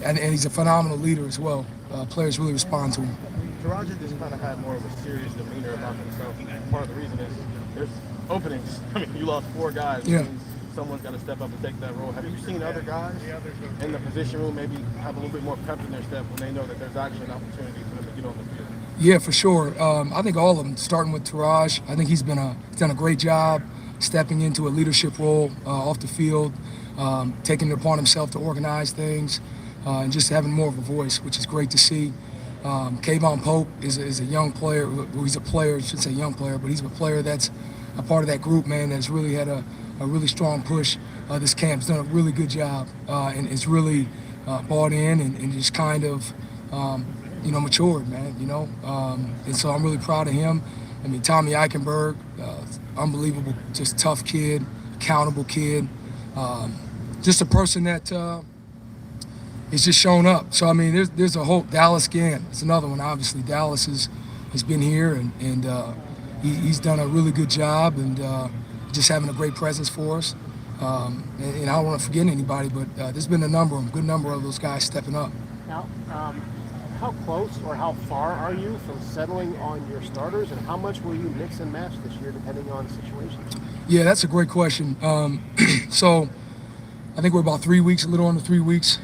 and he's a phenomenal leader as well. Players really respond to him. Taraji just kind of had more of a serious demeanor about himself. Part of the reason is there's openings. I mean, you lost 4 guys. Yeah. It means someone's got to step up and take that role. Have you seen other guys in the position room maybe have a little bit more pep in their step when they know that there's actually an opportunity for them to get on the field? Yeah, for sure. I think all of them, starting with Taraj, I think he's done a great job stepping into a leadership role off the field, taking it upon himself to organize things, and just having more of a voice, which is great to see. Kayvon Pope is a young player. Well, he's a player, I should say young player, but he's a player that's a part of that group, man, that's really had a really strong push. This camp's done a really good job, and it's really bought in and just kind of matured, man, and so I'm really proud of him. I mean, Tommy Eichenberg, unbelievable, just tough kid, accountable kid, just a person that is just showing up. So, I mean, there's a whole Dallas Gann. It's another one, obviously. Dallas has been here, and he's done a really good job and just having a great presence for us. And I don't want to forget anybody, but there's been a good number of those guys stepping up. Now, how close or how far are you from settling on your starters, and how much will you mix and match this year depending on situations? Yeah, that's a great question. So I think we're about 3 weeks, a little under 3 weeks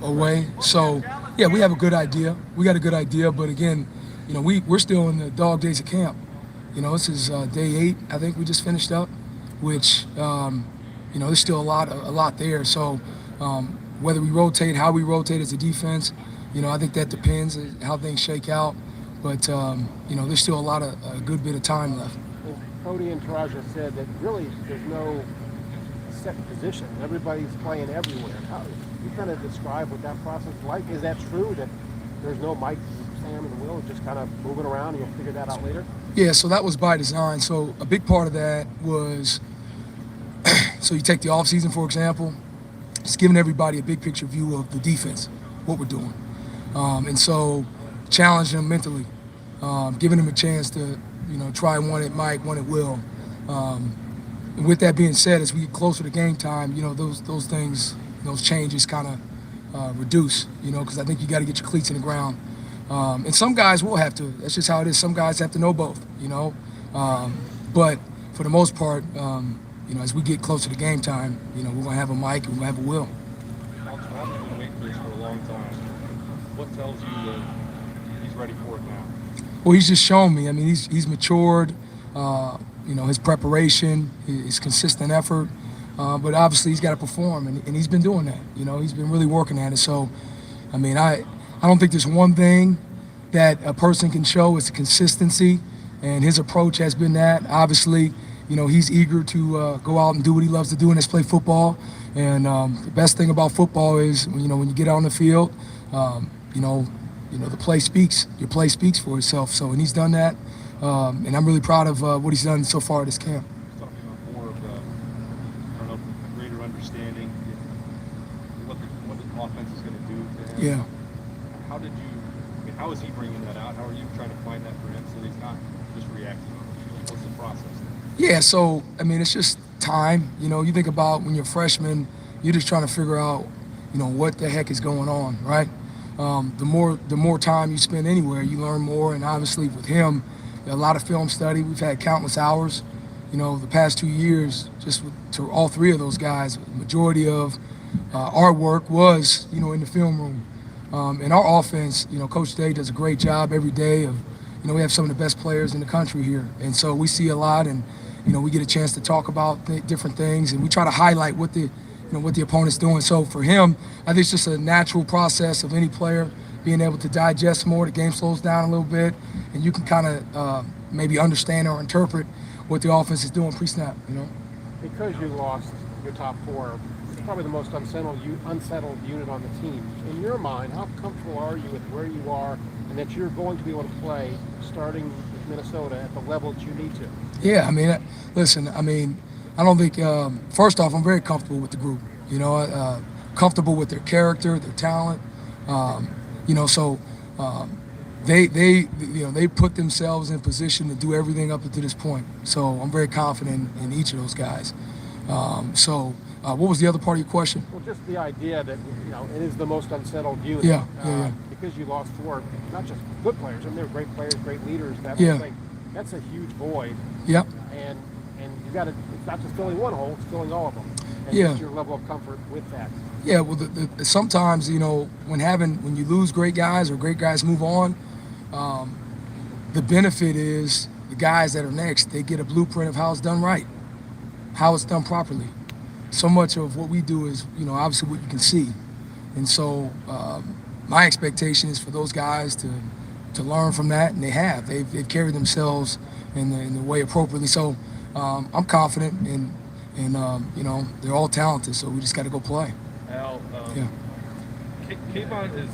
away. So, yeah, we have a good idea. We got a good idea, but again, we're still in the dog days of camp. This is day 8, I think we just finished up, which, there's still a lot there. So whether we rotate, how we rotate as a defense, I think that depends on how things shake out. But, there's still a good bit of time left. Well, Cody and Taraja said that really there's no set position. Everybody's playing everywhere. How, you kind of describe what that process is like. Is that true, that there's no Mike, Sam, and Will, just kind of moving around and you'll figure that out later? Yeah, so that was by design. So a big part of that was, so you take the offseason, for example, it's giving everybody a big picture view of the defense, what we're doing. And so challenging them mentally, giving them a chance to, try one at Mike, one at Will. And with that being said, as we get closer to game time, those things, those changes kind of reduce, because I think you got to get your cleats in the ground. And some guys will have to. That's just how it is. Some guys have to know both, But for the most part, as we get closer to game time, we're going to have a Mike and we're going to have a Will. I've been waiting for this for a long time. What tells you that he's ready for it now? Well, he's just shown me. I mean, he's matured. His preparation, his consistent effort. But obviously, he's got to perform, and he's been doing that. He's been really working at it. So, I mean, I don't think there's one thing that a person can show is consistency, and his approach has been that. Obviously, he's eager to go out and do what he loves to do, and that's play football. And the best thing about football is, when you get out on the field, the play speaks. Your play speaks for itself. So, and he's done that, and I'm really proud of what he's done so far at this camp. Talking about more of greater understanding what the offense is going to do to him. Yeah. How is he bringing that out? How are you trying to find that for him so that he's not just reacting? What's the process there? Yeah, so, I mean, it's just time. You think about when you're a freshman, you're just trying to figure out, what the heck is going on, right? The more time you spend anywhere, you learn more. And obviously with him, a lot of film study. We've had countless hours. The past 2 years, to all 3 of those guys, the majority of our work was, in the film room. And our offense, Coach Day does a great job every day of, we have some of the best players in the country here. And so we see a lot, and, we get a chance to talk about different things, and we try to highlight what the opponent's doing. So for him, I think it's just a natural process of any player being able to digest more. The game slows down a little bit, and you can kind of maybe understand or interpret what the offense is doing pre-snap, Because you lost your top 4, it's probably the most unsettled unit on the team. In your mind, how comfortable are you with where you are and that you're going to be able to play starting with Minnesota at the level that you need to? Yeah, I mean, listen, I don't think, first off, I'm very comfortable with the group, comfortable with their character, their talent, so they put themselves in position to do everything up to this point. So I'm very confident in each of those guys. So What was the other part of your question? Well, just the idea that, it is the most unsettled unit. Yeah. Because you lost 4, not just good players, I mean, they're great players, great leaders, that Yeah. whole thing. That's a huge void. Yep. And you got to, it's not just filling one hole, it's filling all of them. And Yeah. just your level of comfort with that. Yeah, well, sometimes, when you lose great guys or great guys move on, the benefit is the guys that are next, they get a blueprint of how it's done right, how it's done properly. So much of what we do is, obviously what you can see. And so my expectation is for those guys to learn from that, and they have. They've carried themselves in the way appropriately. So I'm confident, and they're all talented, so we just got to go play. Al, Yeah. Kayvon is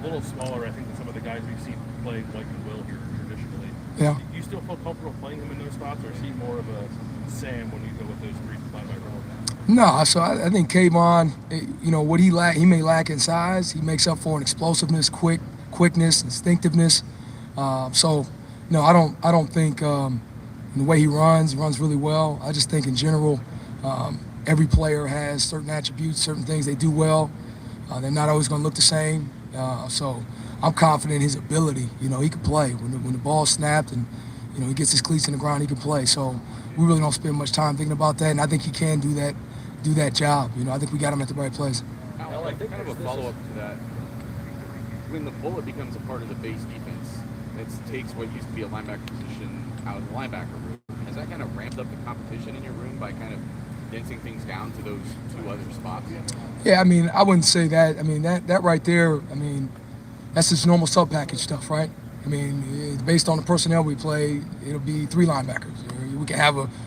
a little smaller, I think, than some of the guys we've seen play Mike and Will here traditionally. Yeah. Do you still feel comfortable playing him in those spots, or is he more of a Sam when you go with those 3 linebacker roles? No, so I think Kayvon, what he may lack in size, he makes up for in explosiveness, quickness, instinctiveness. No, I don't think in the way he runs really well. I just think in general, every player has certain attributes, certain things they do well. They're not always going to look the same. So I'm confident in his ability. He can play when the ball's snapped and he gets his cleats in the ground. He can play. So we really don't spend much time thinking about that, and I think he can do that job. I think we got him at the right place. Al, I think kind of a follow-up to that. When the bullet becomes a part of the base defense, it takes what used to be a linebacker position out of the linebacker room. Has that kind of ramped up the competition in your room by kind of densing things down to those 2 other spots? Yeah, I wouldn't say that. That right there, that's just normal sub-package stuff, right? Based on the personnel we play, it'll be 3 linebackers.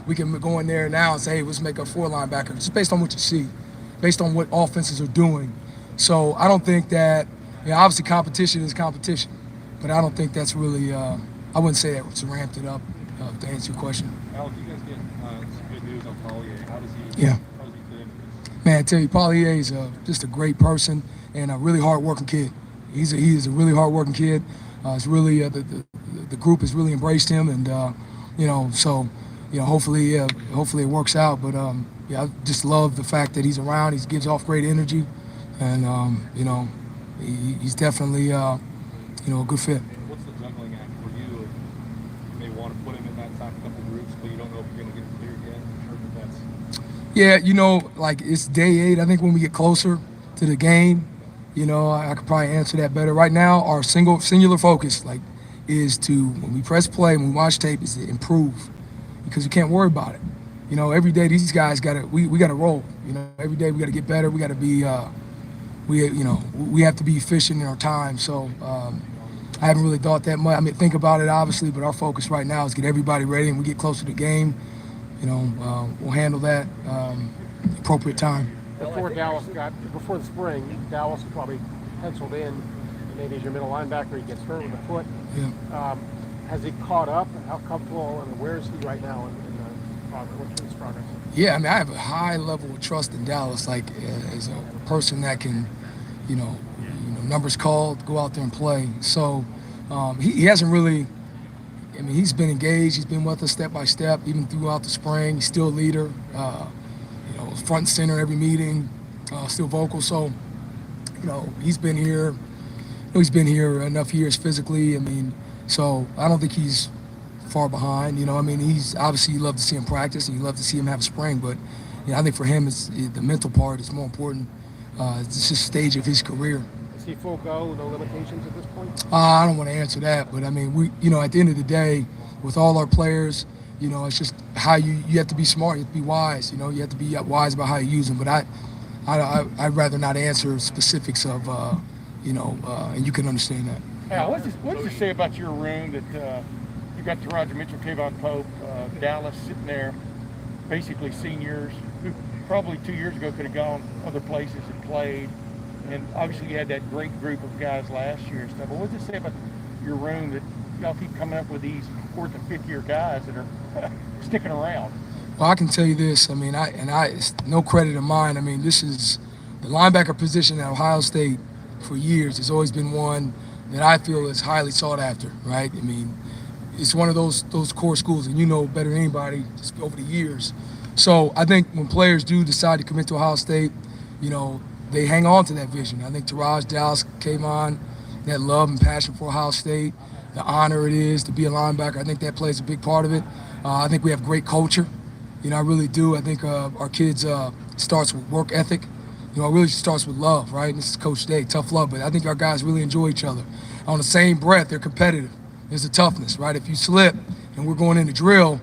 We can go in there now and say, hey, let's make a 4 linebackers, just based on what you see, based on what offenses are doing. So I don't think that, obviously competition is competition, but I don't think that's really, I wouldn't say that it's ramped it up to answer your question. Al, do you guys get some good news on Collier? How does he Yeah. fit into this? Man, I tell you, Paulier is just a great person and a really hard-working kid. He is a really hard-working kid. It's really the group has really embraced him, and hopefully it works out. But I just love the fact that he's around. He gives off great energy, and he's definitely a good fit. What's the juggling act for you? You may want to put him in that top couple groups, but you don't know if you're going to get cleared yet. I'm sure that that's. Yeah, it's day 8. I think when we get closer to the game, I could probably answer that better. Right now, our singular focus, is to, when we press play, when we watch tape, is to improve, because we can't worry about it. Every day these guys we got to roll. Every day we got to get better. We got to be, we have to be efficient in our time. So I haven't really thought that much. Think about it obviously, but our focus right now is get everybody ready, and we get closer to the game. We'll handle that appropriate time. Before the spring, Dallas probably penciled in, maybe as your middle linebacker, he gets hurt with the foot. Yeah. Has he caught up? How comfortable, and where is he right now in the progress? What's his progress? Yeah, I have a high level of trust in Dallas, as a person that can, numbers called, go out there and play. So he hasn't really, he's been engaged. He's been with us step by step, even throughout the spring. He's still a leader, front and center every meeting, still vocal. So, he's been here. He's been here enough years physically. So I don't think he's far behind. He's obviously, you love to see him practice and you love to see him have a spring. But I think for him, the mental part is more important. It's just a stage of his career. Is he full go, no limitations at this point? I don't want to answer that, but we, at the end of the day, with all our players, it's just how you have to be smart, you have to be wise. You have to be wise about how you use them. But I'd rather not answer specifics of, and you can understand that. Al, what does it say about your room that you got Roger Mitchell, Kayvon Pope, Dallas sitting there, basically seniors who probably 2 years ago could have gone other places and played, and obviously you had that great group of guys last year and stuff. But what does it say about your room that y'all keep coming up with these 4th and 5th year guys that are sticking around? Well, I can tell you this. It's no credit of mine. This is the linebacker position at Ohio State for years has always been one that I feel is highly sought after, right? It's one of those core schools, and better than anybody, just over the years, So I think when players do decide to commit to Ohio State, you know, they hang on to that vision. I think Taraj, Dallas, Kayvon, that love and passion for Ohio State, the honor it is to be a linebacker, I think that plays a big part of it. I think we have great culture. You know, I really do. I think our kids starts with work ethic. You know, it really starts with love, right? And this is Coach Day, tough love. But I think our guys really enjoy each other. On the same breath, they're competitive. There's a toughness, right? If you slip and we're going into drill,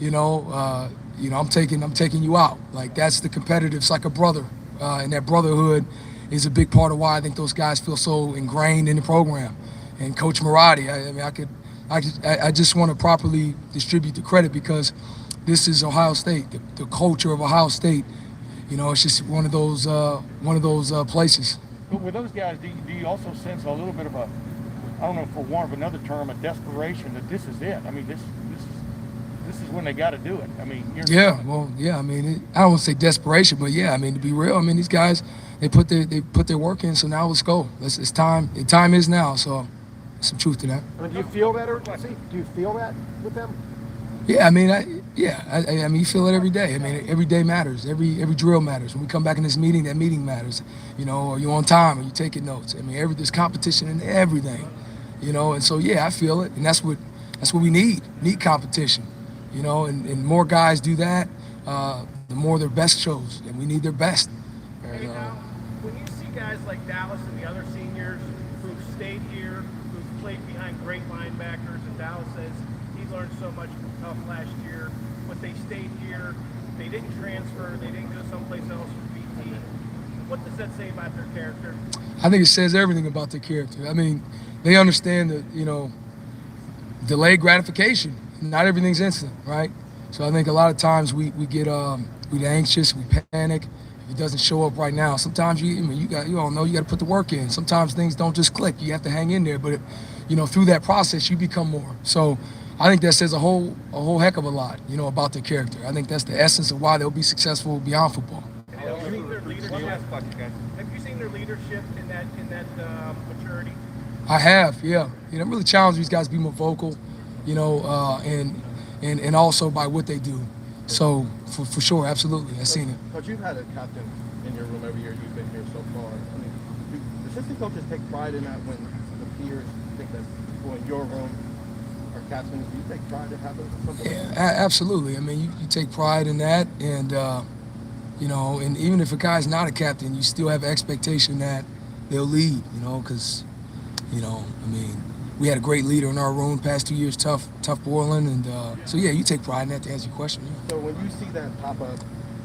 I'm taking you out. Like that's the competitive. It's like a brother, and that brotherhood is a big part of why I think those guys feel so ingrained in the program. And Coach Maradi, I just want to properly distribute the credit because this is Ohio State, the culture of Ohio State. You know, it's just one of those places. But with those guys, do you also sense a little bit of a, I don't know, for want of another term, a desperation that this is it? I mean, this is when they got to do it. I mean, I mean, I don't want to say desperation, but yeah, I mean, to be real, I mean, these guys, they put their work in. So now let's go. It's time. The time is now. So, some truth to that. I mean, do you feel that urgency? Do you feel that with them? Yeah, I mean, I mean, you feel it every day. I mean, every day matters. Every drill matters. When we come back in this meeting, that meeting matters. You know, are you on time? Are you taking notes? I mean, there's competition in everything. You know, and so yeah, I feel it, and that's what we need. Need competition. You know, and more guys do that, the more their best shows, and we need their best. Hey, now, when you see guys like Dallas and the other seniors who've stayed here, who've played behind great linebackers, and Dallas says he learned so much from Tough last year, but they stayed here, they didn't transfer, they didn't go someplace else for BT. What does that say about their character? I think it says everything about their character. I mean, they understand that, you know, delayed gratification. Not everything's instant, right? So I think a lot of times we get anxious, we panic. If it doesn't show up right now, sometimes you all know you got to put the work in. Sometimes things don't just click. You have to hang in there, but through that process you become more. So I think that says a whole heck of a lot, you know, about their character. I think that's the essence of why they'll be successful beyond football. Have you seen their leadership in that maturity? I have, yeah. I'm really challenging these guys to be more vocal. You know, and also by what they do. So for sure, absolutely, I've seen it. Coach, you've had a captain in your room every year you've been here so far. I mean, do assistant coaches take pride in that when the peers think that people in your room are captains? Do you take pride in having something? Yeah, absolutely. I mean, you take pride in that, and and even if a guy's not a captain, you still have expectation that they'll lead. You know, because I mean. We had a great leader in our room past 2 years, tough boiling, and so yeah, you take pride in that to answer your question. Yeah. So when you see that pop up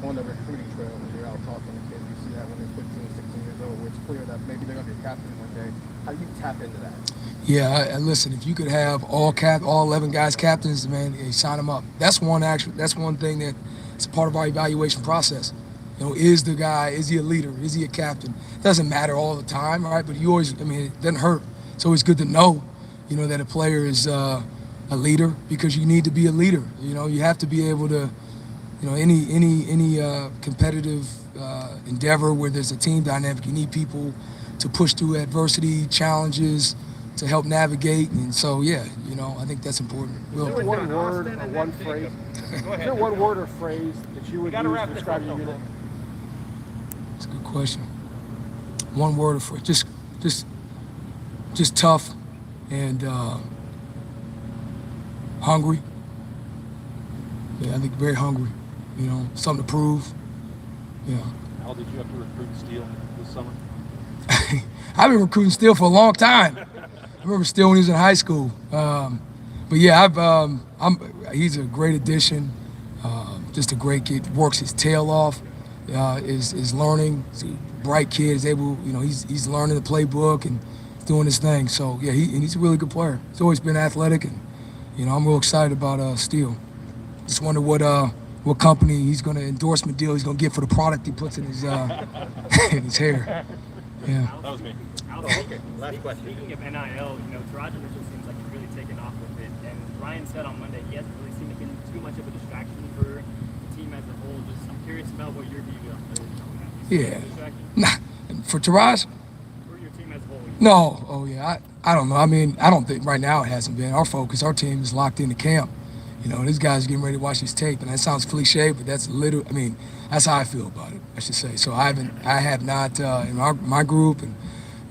on the recruiting trail when you're out talking to kids, you see that when they're 15, 16 years old, where it's clear that maybe they're going to be a captain one day. How do you tap into that? Yeah, listen, if you could have all 11 guys captains, man, sign them up. That's one thing that it's a part of our evaluation process. You know, is the guy, is he a leader? Is he a captain? It doesn't matter all the time, right? But it doesn't hurt. It's always good to know. You know, that a player is a leader because you need to be a leader. You know, you have to be able to, any competitive endeavor where there's a team dynamic, you need people to push through adversity, challenges, to help navigate. And so, yeah, I think that's important. Is there one word or one phrase? Is there one word or phrase that you would use to describe your unit? That's a good question. One word or phrase, just tough. And hungry. Yeah, I think very hungry. You know, something to prove. Yeah. How did you have to recruit Steele this summer? I've been recruiting Steele for a long time. I remember Steele when he was in high school. But yeah, he's a great addition. Just a great kid. Works his tail off. Is learning. He's a bright kid. Is able. He's learning the playbook and doing his thing. So yeah, he's a really good player. He's always been athletic, and I'm real excited about Steele. Just wonder what company endorsement deal he's gonna get for the product he puts in his in his hair. Yeah. That was me. Okay, last question. Speaking of NIL, Taraj Mitchell seems like he's really taken off with it, and Ryan said on Monday he hasn't really seemed to be too much of a distraction for the team as a whole. I'm curious about what your view is. Yeah. Nah, for Taraj. No, I don't know. I mean, I don't think right now it hasn't been. Our focus, our team is locked into camp, You know, these guys are getting ready to watch this tape, and that sounds cliche, but that's literally, I mean, that's how I feel about it, I should say. So I have not, in my group, and,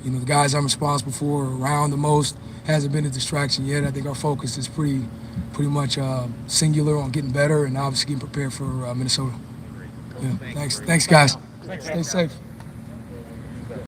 you know, the guys I'm responsible for around the most, hasn't been a distraction yet. I think our focus is pretty much singular on getting better and obviously getting prepared for Minnesota. Yeah, thanks guys. Stay safe.